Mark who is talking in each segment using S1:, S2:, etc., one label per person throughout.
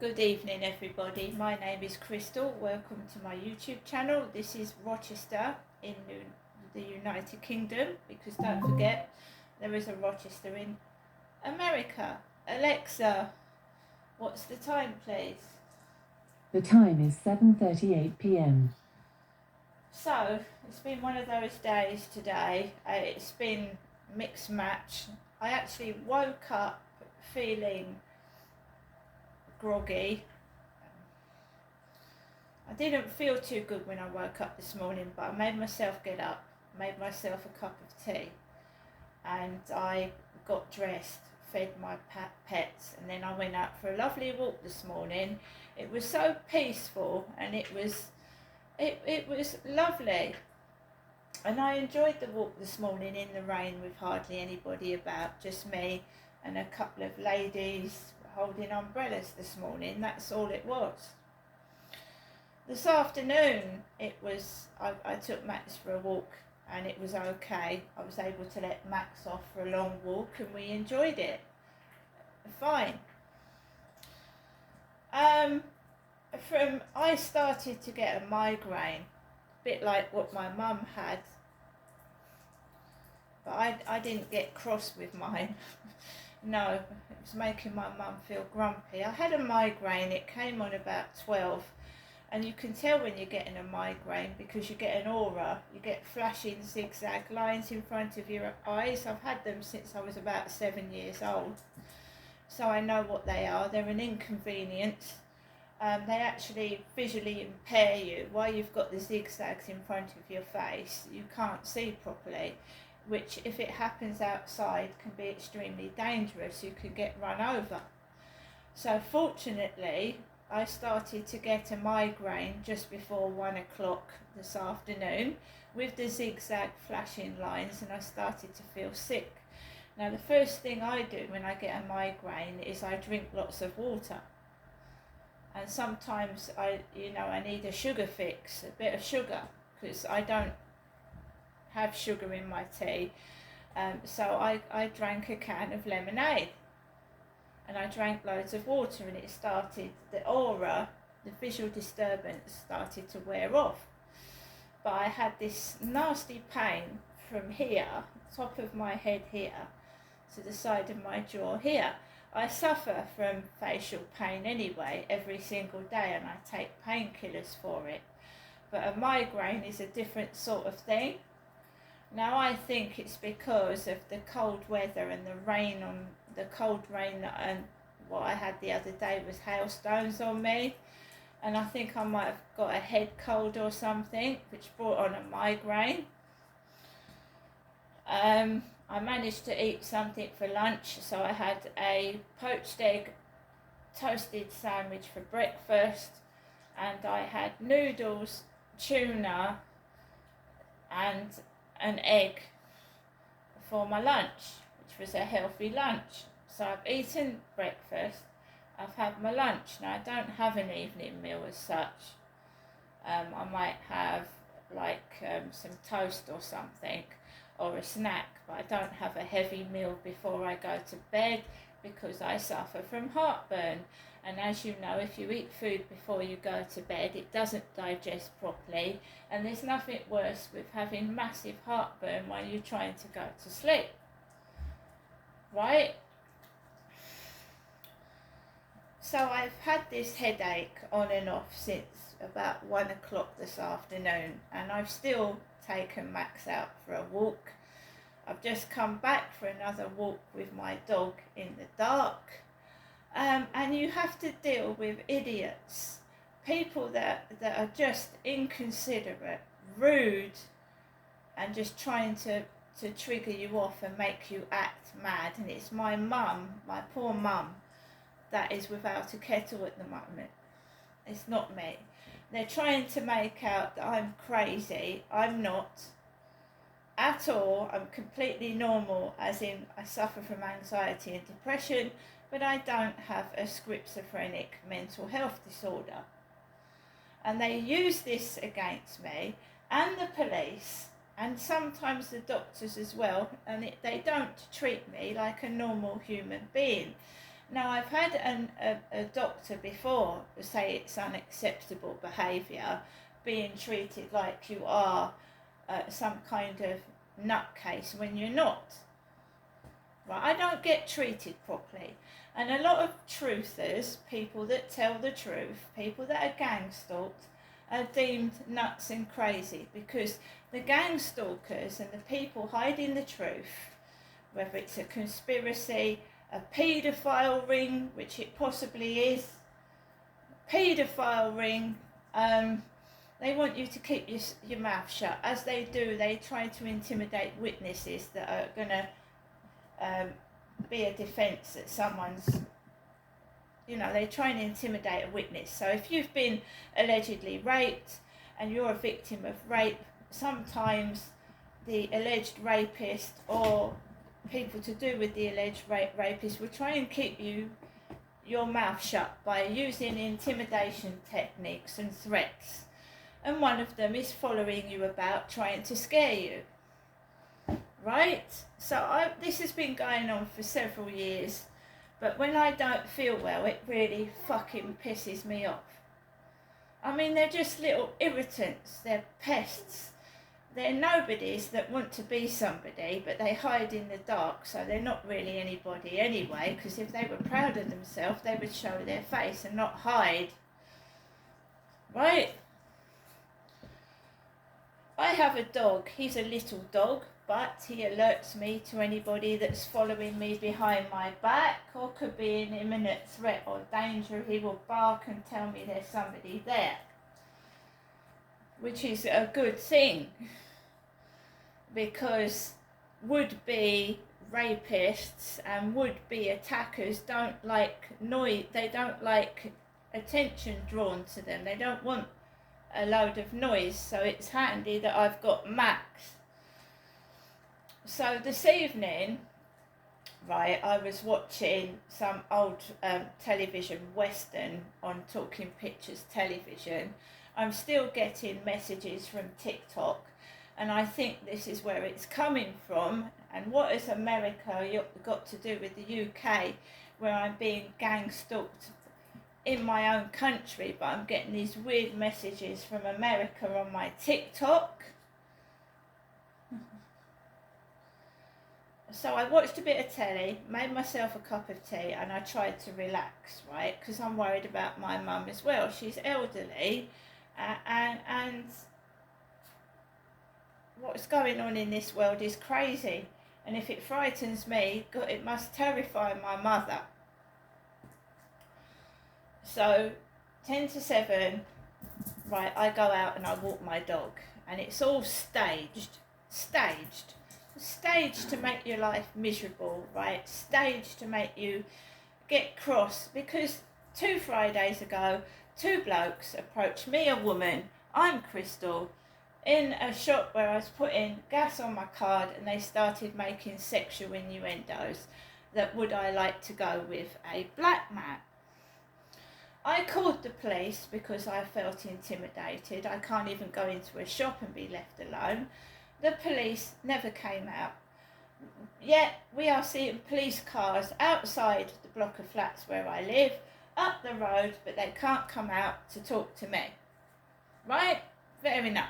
S1: Good evening, everybody. My name is Crystal. Welcome to my YouTube channel. This is Rochester in the United Kingdom, because don't forget there is a Rochester in America. Alexa, what's the time, please?
S2: The time is 7:38 p.m.
S1: So, it's been one of those days today. It's been mixed match. I actually woke up feeling groggy. I didn't feel too good when I woke up this morning, but I made myself get up, made myself a cup of tea, and I got dressed, fed my pets, and then I went out for a lovely walk this morning. It was so peaceful, and it was lovely, and I enjoyed the walk this morning in the rain with hardly anybody about, just me and a couple of ladies holding umbrellas this morning. That's all it was. This afternoon, I took Max for a walk, and it was okay. I was able to let Max off for a long walk, and we enjoyed it. Fine. I started to get a migraine, a bit like what my mum had, but I didn't get cross with mine. No, it was making my mum feel grumpy. I had a migraine. It came on about 12. And you can tell when you're getting a migraine because you get an aura. You get flashing zigzag lines in front of your eyes. I've had them since I was about 7 years old. So I know what they are. They're an inconvenience. They actually visually impair you. While you've got the zigzags in front of your face, you can't see properly, which if it happens outside can be extremely dangerous. You could get run over. So fortunately, I started to get a migraine just before 1 o'clock this afternoon with the zigzag flashing lines, and I started to feel sick. Now, the first thing I do when I get a migraine is I drink lots of water. And sometimes I need a sugar fix, a bit of sugar, because I don't have sugar in my tea. So I drank a can of lemonade. And I drank loads of water, and the aura, the visual disturbance started to wear off. But I had this nasty pain from here, top of my head here, to the side of my jaw here. I suffer from facial pain anyway, every single day, and I take painkillers for it. But a migraine is a different sort of thing. Now, I think it's because of the cold weather and the cold rain, and what I had the other day was hailstones on me, and I think I might have got a head cold or something, which brought on a migraine. I managed to eat something for lunch, so I had a poached egg toasted sandwich for breakfast, and I had noodles, tuna, and an egg for my lunch, which was a healthy lunch. So I've eaten breakfast, I've had my lunch. Now, I don't have an evening meal as such. I might have some toast or something, or a snack, but I don't have a heavy meal before I go to bed because I suffer from heartburn. And as you know, if you eat food before you go to bed, it doesn't digest properly, and there's nothing worse with having massive heartburn while you're trying to go to sleep, right? So I've had this headache on and off since about 1 o'clock this afternoon, and I've still taken Max out for a walk. I've just come back for another walk with my dog in the dark. And you have to deal with idiots, people that are just inconsiderate, rude, and just trying to trigger you off and make you act mad. And it's my mum, my poor mum, that is without a kettle at the moment. It's not me. They're trying to make out that I'm crazy. I'm not at all. I'm completely normal, as in I suffer from anxiety and depression, but I don't have a schizophrenic mental health disorder. And they use this against me and the police, and sometimes the doctors as well, and they don't treat me like a normal human being. Now, I've had a doctor before say it's unacceptable behaviour, being treated like you are some kind of nutcase when you're not. Right? I don't get treated properly. And a lot of truthers, people that tell the truth, people that are gang stalked, are deemed nuts and crazy, because the gang stalkers and the people hiding the truth, whether it's a conspiracy, a paedophile ring, which it possibly is, paedophile ring, they want you to keep your mouth shut. As they do, they try to intimidate witnesses that are going to be a defence that someone's, they try and intimidate a witness. So if you've been allegedly raped and you're a victim of rape, sometimes the alleged rapist or people to do with the alleged rapist will try and keep your mouth shut by using intimidation techniques and threats. And one of them is following you about, trying to scare you. Right? So this has been going on for several years, but when I don't feel well, it really fucking pisses me off. I mean, they're just little irritants, they're pests, they're nobodies that want to be somebody, but they hide in the dark, so they're not really anybody anyway, because if they were proud of themselves, they would show their face and not hide. Right? I have a dog. He's a little dog, but he alerts me to anybody that's following me behind my back or could be in imminent threat or danger. He will bark and tell me there's somebody there, which is a good thing, because would-be rapists and would-be attackers don't like noise. They don't like attention drawn to them. They don't want a load of noise, so it's handy that I've got Max. So this evening, right, I was watching some old television western on Talking Pictures television. I'm still getting messages from TikTok, and I think this is where it's coming from. And what has America got to do with the UK, where I'm being gang stalked in my own country, but I'm getting these weird messages from America on my TikTok? So I watched a bit of telly, made myself a cup of tea, and I tried to relax, right? Because I'm worried about my mum as well. She's elderly, and what's going on in this world is crazy. And if it frightens me, God, it must terrify my mother. So 10 to 7, right, I go out and I walk my dog, and it's all staged to make your life miserable, right? Staged to make you get cross, because 2 Fridays ago, 2 blokes approached me, a woman, I'm Crystal, in a shop where I was putting gas on my card, and they started making sexual innuendos that would I like to go with a black man. I called the police because I felt intimidated. I can't even go into a shop and be left alone. The police never came out. Yet we are seeing police cars outside the block of flats where I live, up the road, but they can't come out to talk to me. Right? Fair enough.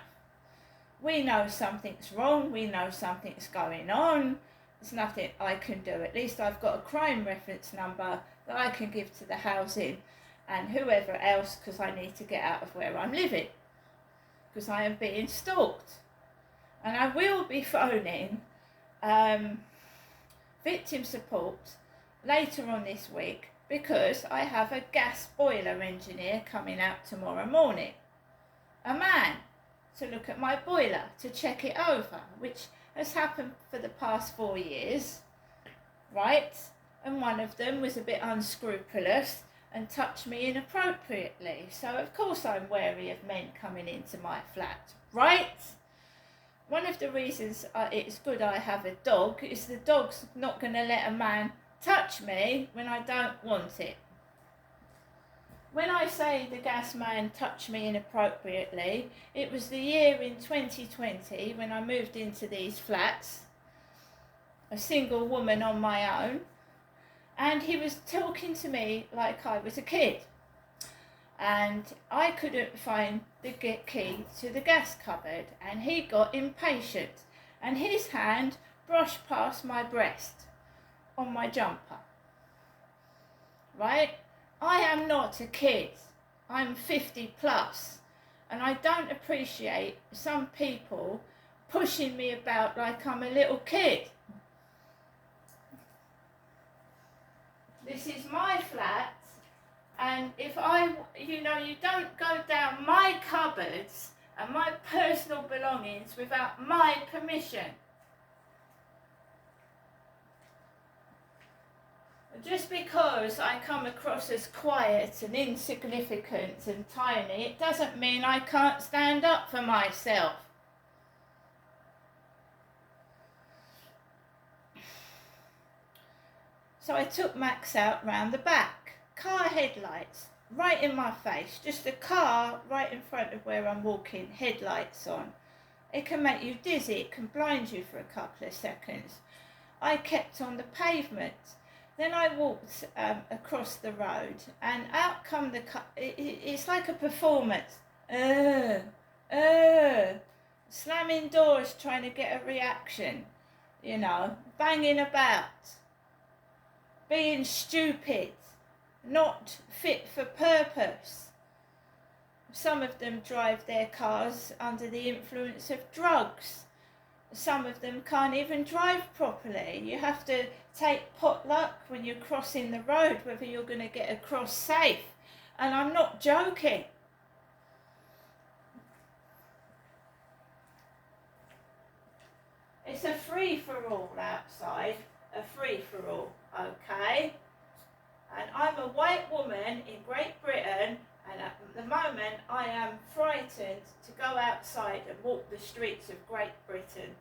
S1: We know something's wrong. We know something's going on. There's nothing I can do. At least I've got a crime reference number that I can give to the housing and whoever else, because I need to get out of where I'm living, because I am being stalked. And I will be phoning victim support later on this week, because I have a gas boiler engineer coming out tomorrow morning. A man to look at my boiler, to check it over, which has happened for the past 4 years, right? And one of them was a bit unscrupulous and touched me inappropriately. So of course I'm wary of men coming into my flat, right? One of the reasons it's good I have a dog is the dog's not going to let a man touch me when I don't want it. When I say the gas man touched me inappropriately, it was the year in 2020 when I moved into these flats, a single woman on my own, And he was talking to me like I was a kid. And I couldn't find the key to the gas cupboard, and he got impatient, and his hand brushed past my breast on my jumper. Right? I am not a kid. I'm 50 plus, and I don't appreciate some people pushing me about like I'm a little kid. This is my flat, and if you don't go down my cupboards and my personal belongings without my permission. Just because I come across as quiet and insignificant and tiny, it doesn't mean I can't stand up for myself. So I took Max out round the back. Car headlights, right in my face. Just a car right in front of where I'm walking, headlights on. It can make you dizzy, it can blind you for a couple of seconds. I kept on the pavement. Then I walked across the road, and out come the car. It's like a performance. Slamming doors, trying to get a reaction, banging about, being stupid, not fit for purpose. Some of them drive their cars under the influence of drugs. Some of them can't even drive properly. You have to take potluck when you're crossing the road, whether you're going to get across safe. And I'm not joking. It's a free-for-all outside, a free-for-all, okay? And I'm a white woman in Great Britain, and at the moment I am frightened to go outside and walk the streets of Great Britain.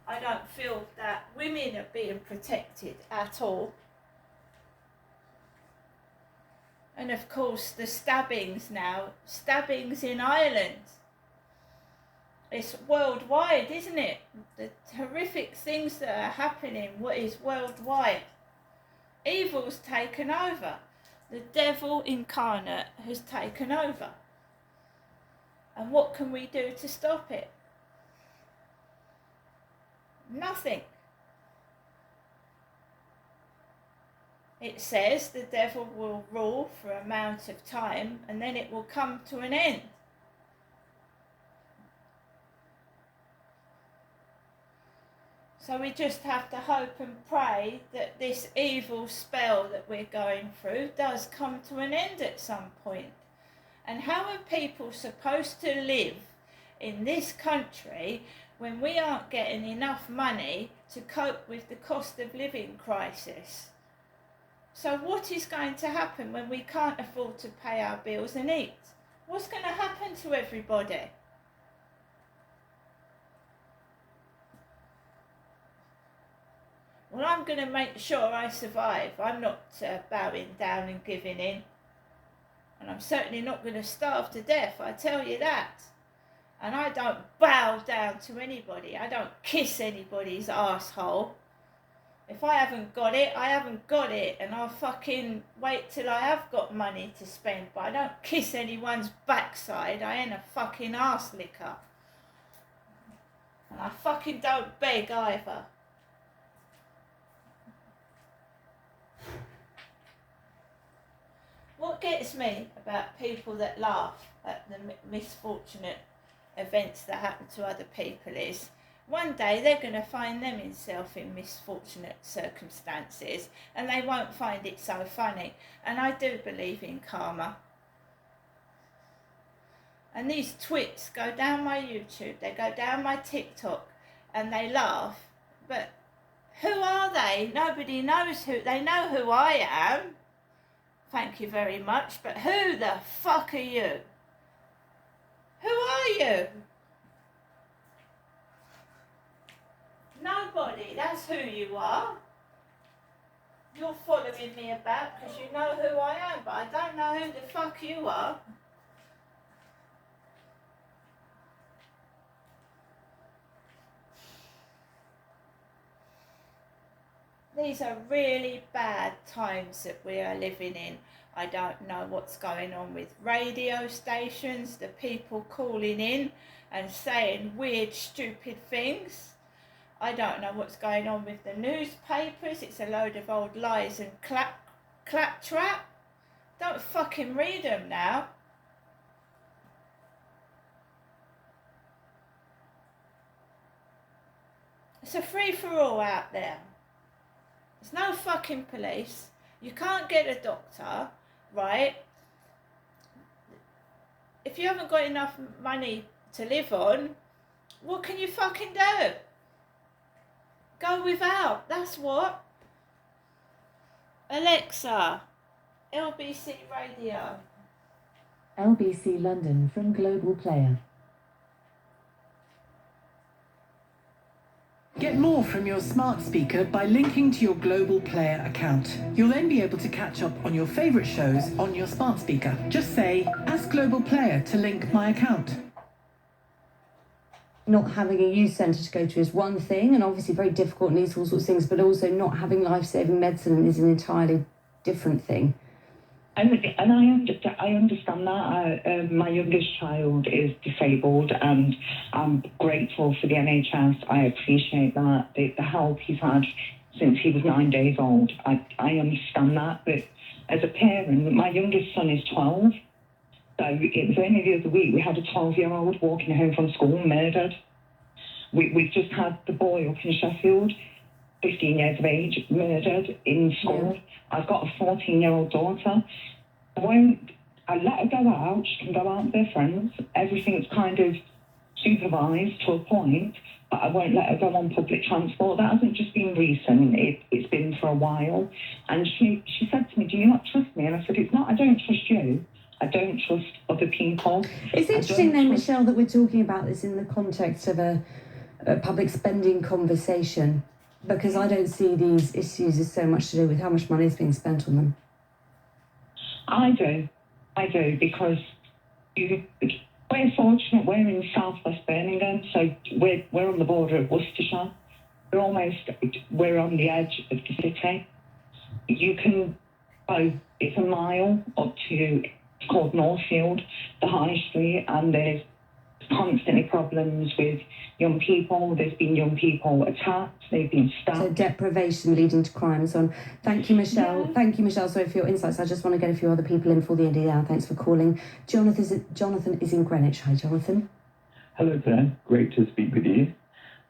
S1: I don't feel that women are being protected at all. And of course the stabbings in Ireland. It's worldwide, isn't it? The horrific things that are happening, what is worldwide. Evil's taken over. The devil incarnate has taken over. And what can we do to stop it? Nothing. It says the devil will rule for an amount of time, and then it will come to an end. So we just have to hope and pray that this evil spell that we're going through does come to an end at some point. And how are people supposed to live in this country when we aren't getting enough money to cope with the cost of living crisis? So what is going to happen when we can't afford to pay our bills and eat? What's going to happen to everybody? Well, I'm going to make sure I survive. I'm not bowing down and giving in. And I'm certainly not going to starve to death, I tell you that. And I don't bow down to anybody. I don't kiss anybody's asshole. If I haven't got it, I haven't got it. And I'll fucking wait till I have got money to spend. But I don't kiss anyone's backside. I ain't a fucking arse licker. And I fucking don't beg either. What gets me about people that laugh at the misfortunate events that happen to other people is one day they're going to find themselves in misfortunate circumstances and they won't find it so funny. And I do believe in karma. And these twits go down my YouTube, they go down my TikTok and they laugh. But who are they? Nobody knows who. They know who I am. Thank you very much, but who the fuck are you? Who are you? Nobody, that's who you are. You're following me about because you know who I am, but I don't know who the fuck you are. These are really bad times that we are living in. I don't know what's going on with radio stations, the people calling in and saying weird, stupid things. I don't know what's going on with the newspapers. It's a load of old lies and claptrap. Don't fucking read them now. It's a free-for-all out there. There's no fucking police. You can't get a doctor, right? If you haven't got enough money to live on, what can you fucking do? Go without, that's what. Alexa, LBC Radio.
S2: LBC London from Global Player.
S3: Get more from your smart speaker by linking to your Global Player account. You'll then be able to catch up on your favourite shows on your smart speaker. Just say, ask Global Player to link my account.
S4: Not having a youth centre to go to is one thing, and obviously very difficult and these all sorts of things, but also not having life-saving medicine is an entirely different thing.
S5: And I understand that. My youngest child is disabled, and I'm grateful for the NHS. I appreciate that. The help he's had since he was 9 days old. I understand that. But as a parent, my youngest son is 12. So it was only the other week we had a 12-year-old walking home from school murdered. We've just had the boy up in Sheffield, 15 years of age, murdered in school. I've got a 14-year-old daughter. I let her go out. She can go out with her friends. Everything's kind of supervised to a point, but I won't let her go on public transport. That hasn't just been recent. It's been for a while. And she said to me, "Do you not trust me?" And I said, "It's not I don't trust you. I don't trust other people."
S4: It's interesting then, Michelle, that we're talking about this in the context of a public spending conversation, because I don't see these issues as so much to do with how much money is being spent on them.
S5: I do, because we're fortunate. We're in southwest Birmingham, so we're on the border of Worcestershire. We're on the edge of the city. You can go, it's a mile up to, it's called Northfield, the High Street, and there's constantly problems with young people. There's been young people attacked, they've been stabbed.
S4: So deprivation leading to crime and so on. Thank you, Michelle.
S5: Yeah.
S4: Thank you, Michelle. Sorry for your insights. I just want to get a few other people in before the end of the hour. Thanks for calling. Jonathan is in Greenwich. Hi, Jonathan.
S6: Hello there. Great to speak with you.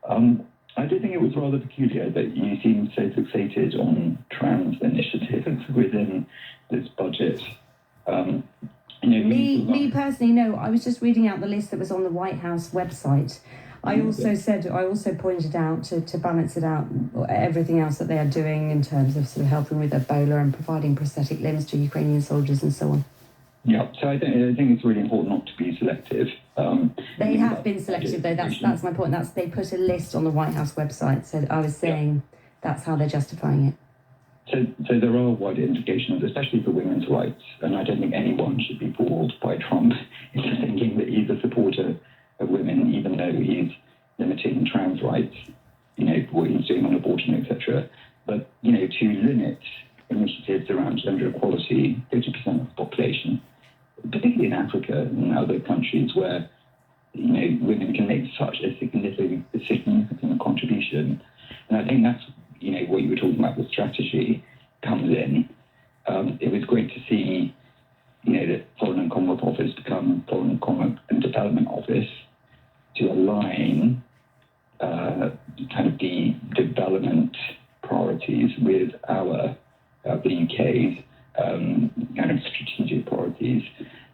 S6: I do think it was rather peculiar that you seem so fixated on trans initiatives within this budget.
S4: Me personally, no. I was just reading out the list that was on the White House website. I also pointed out to balance it out everything else that they are doing in terms of sort of helping with Ebola and providing prosthetic limbs to Ukrainian soldiers and so on.
S6: Yeah, so I think it's really important not to be selective.
S4: They have been selective, though. That's my point. They put a list on the White House website. So I was saying that's how they're justifying it.
S6: So there are wider implications, especially for women's rights, and I don't think anyone should be fooled by Trump into thinking that he's a supporter of women, even though he's limiting trans rights, what he's doing on abortion, etc. But, to limit initiatives around gender equality, 50% of the population, particularly in Africa and other countries where, women can make such a significant contribution. And I think that's, what you were talking about, the strategy comes in. It was great to see, that Foreign and Commonwealth Office become Foreign and Commonwealth and Development Office to align kind of the development priorities with the UK's kind of strategic priorities.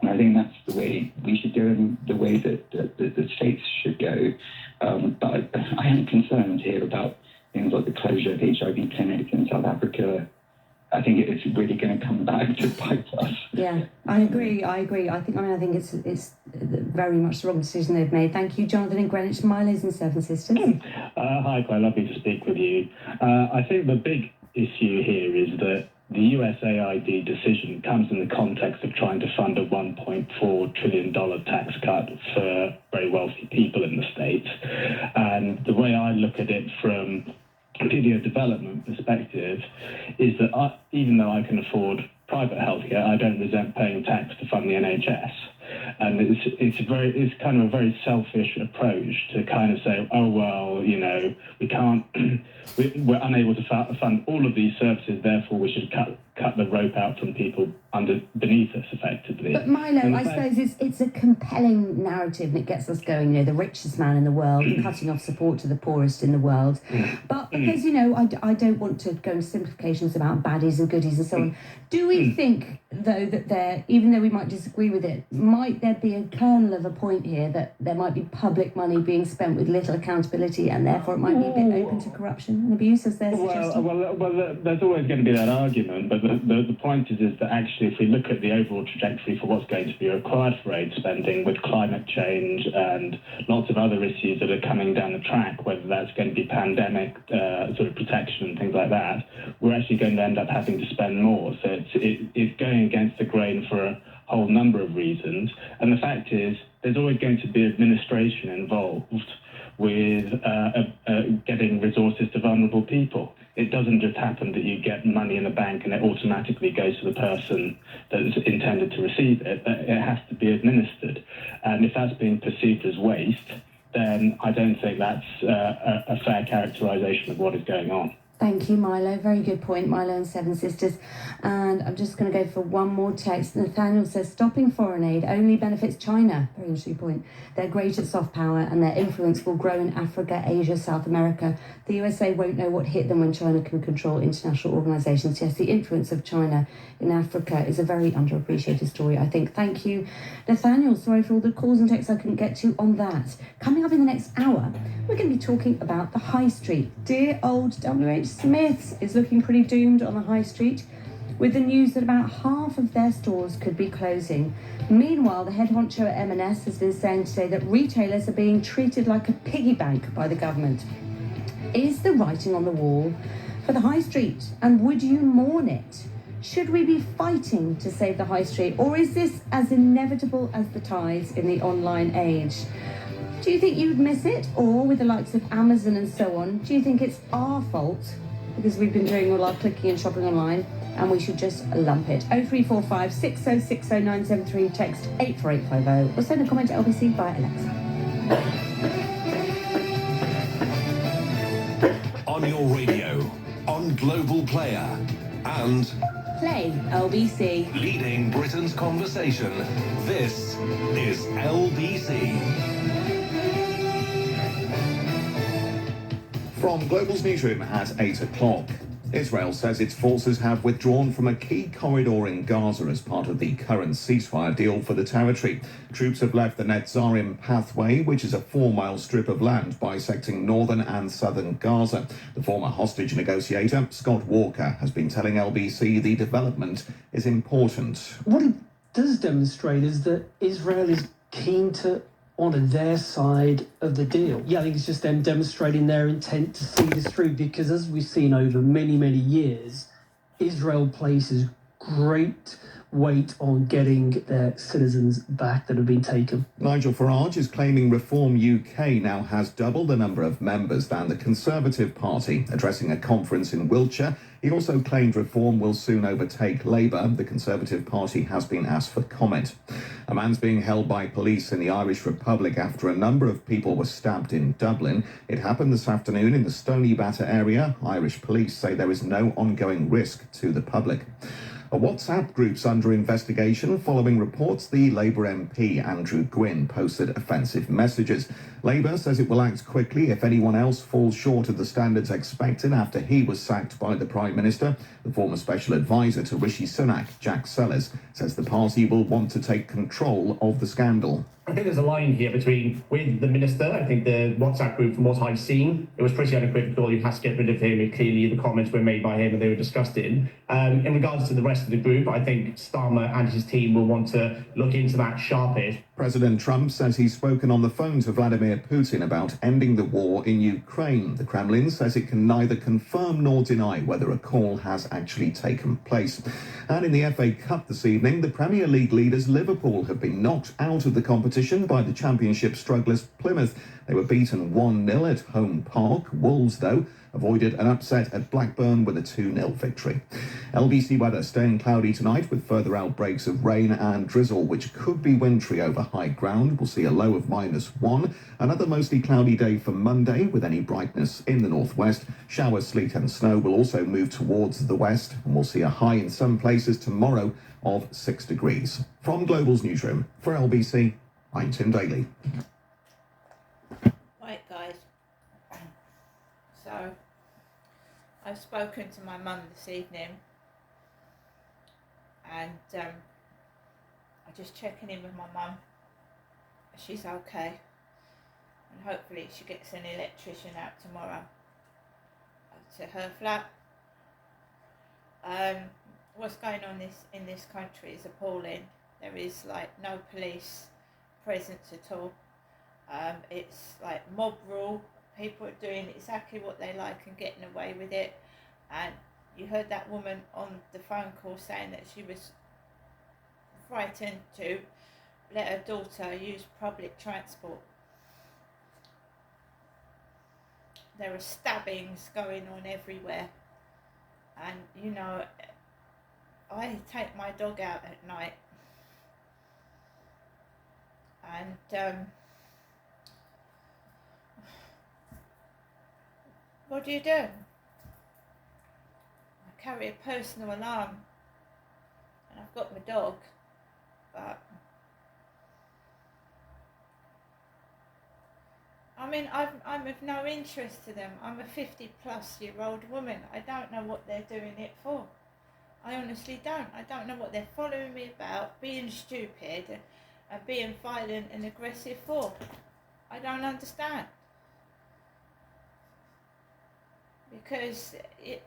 S6: And I think that's the way we should go and the way that the states should go. But I am concerned here about things like the closure of HIV clinics in South Africa. I think it's really going to come back to bite us.
S4: Yeah, I agree. I think it's very much the wrong decision they've made. Thank you, Jonathan in Greenwich. Milo's in Seven Sisters.
S7: Hi, quite lovely to speak with you. I think the big issue here is that the USAID decision comes in the context of trying to fund a $1.4 trillion tax cut for very wealthy people in the States. And the way I look at it from purely a development perspective, is that even though I can afford private healthcare, I don't resent paying tax to fund the NHS. And it's kind of a very selfish approach to kind of say, oh well, you know, we can't, we're unable to fund all of these services, therefore we should cut the rope out from people beneath us, effectively.
S4: But Milo, I suppose it's a compelling narrative, and it gets us going. You know, the richest man in the world, and cutting off support to the poorest in the world. But because, you know, I don't want to go into simplifications about baddies and goodies and so on. Do we think, though, that even though we might disagree with it, might there be a kernel of a point here that there might be public money being spent with little accountability, and therefore it might be a bit open to corruption and abuse, as they're suggesting?
S7: Well, there's always going to be that argument, but the point is that actually, if we look at the overall trajectory for what's going to be required for aid spending, with climate change and lots of other issues that are coming down the track, whether that's going to be pandemic sort of protection and things like that, we're actually going to end up having to spend more. So it's going against the grain for a whole number of reasons. And the fact is, there's always going to be administration involved with getting resources to vulnerable people. It doesn't just happen that you get money in the bank and it automatically goes to the person that is intended to receive it. It has to be administered. And if that's being perceived as waste, then I don't think that's a fair characterisation of what is going on.
S4: Thank you, Milo. Very good point, Milo and Seven Sisters. And I'm just going to go for one more text. Nathaniel says, stopping foreign aid only benefits China. Very interesting point. They're great at soft power and their influence will grow in Africa, Asia, South America. The USA won't know what hit them when China can control international organisations. Yes, the influence of China in Africa is a very underappreciated story, I think. Thank you, Nathaniel. Sorry for all the calls and texts I couldn't get to on that. Coming up in the next hour, we're going to be talking about the High Street. Dear old W.H. Smith's is looking pretty doomed on the High Street, with the news that about half of their stores could be closing. Meanwhile, the head honcho at M&S has been saying today that retailers are being treated like a piggy bank by the government. Is the writing on the wall for the High Street, and would you mourn it? Should we be fighting to save the High Street, or is this as inevitable as the tides in the online age? Do you think you'd miss it? Or with the likes of Amazon and so on, do you think it's our fault because we've been doing all our clicking and shopping online and we should just lump it? 0345 6060 973, text 84850, or send a comment to LBC via Alexa.
S8: On your radio, on Global Player, and
S4: Play LBC.
S8: leading Britain's conversation. This is LBC.
S9: From Global's newsroom at 8 o'clock. Israel says its forces have withdrawn from a key corridor in Gaza as part of the current ceasefire deal for the territory. Troops have left the Netzarim pathway, which is a 4-mile strip of land bisecting northern and southern Gaza. The former hostage negotiator, Scott Walker, has been telling LBC the development is important.
S10: What it does demonstrate is that Israel is keen to honour their side of the deal. Yeah, I think it's just them demonstrating their intent to see this through, because as we've seen over many, many years, Israel places great weight on getting their citizens back that have been taken.
S9: Nigel Farage is claiming Reform UK now has double the number of members than the Conservative Party. Addressing a conference in Wiltshire, he also claimed Reform will soon overtake Labour. The Conservative Party has been asked for comment. A man's being held by police in the Irish Republic after a number of people were stabbed in Dublin. It happened this afternoon in the Stoneybatter area. Irish police say there is no ongoing risk to the public. A WhatsApp group's under investigation following reports the Labour MP Andrew Gwynn posted offensive messages. Labour says it will act quickly if anyone else falls short of the standards expected after he was sacked by the Prime Minister. The former special advisor to Rishi Sunak, Jack Sellers, says the party will want to take control of the scandal.
S11: I think there's a line here between with the minister. I think the WhatsApp group, from what I've seen, it was pretty unequivocal. You have to get rid of him. Clearly, the comments were made by him and they were discussed in. In regards to the rest of the group, I think Starmer and his team will want to look into that sharpish.
S9: President Trump says he's spoken on the phone to Vladimir Putin about ending the war in Ukraine. The Kremlin says it can neither confirm nor deny whether a call has actually taken place. And in the FA Cup this evening, the Premier League leaders Liverpool have been knocked out of the competition by the Championship strugglers Plymouth. They were beaten 1-0 at Home Park. Wolves, though, avoided an upset at Blackburn with a 2-0 victory. LBC weather staying cloudy tonight with further outbreaks of rain and drizzle, which could be wintry over high ground. We'll see a low of -1. Another mostly cloudy day for Monday with any brightness in the northwest. Showers, sleet and snow will also move towards the west, and we'll see a high in some places tomorrow of 6 degrees. From Global's newsroom for LBC, I'm Tim Daly.
S1: Right, guys. So, I've spoken to my mum this evening, and I'm just checking in with my mum. She's okay, and hopefully she gets an electrician out tomorrow to her flat. What's going on in this country is appalling. There is like no police presence at all. It's like mob rule. People are doing exactly what they like and getting away with it. And you heard that woman on the phone call saying that she was frightened to let her daughter use public transport. There are stabbings going on everywhere. And you know, I take my dog out at night, and what do? I carry a personal alarm, and I've got my dog, but I mean, I'm of no interest to them. I'm a 50-plus-year-old woman. I don't know what they're doing it for. I honestly don't. I don't know what they're following me about, being stupid and being violent and aggressive for. I don't understand. Because,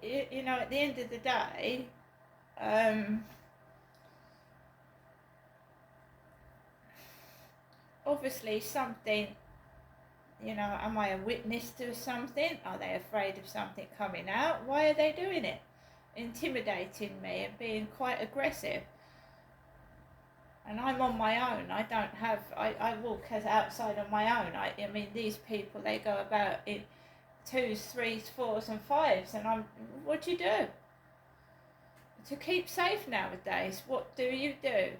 S1: you know, at the end of the day, obviously something, you know, am I a witness to something? Are they afraid of something coming out? Why are they doing it? Intimidating me and being quite aggressive. And I'm on my own. I don't have, I walk as outside on my own. I mean, these people, they go about in 2s, 3s, 4s and 5s, and what do you do? To keep safe nowadays, what do you do?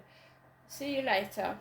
S1: See you later.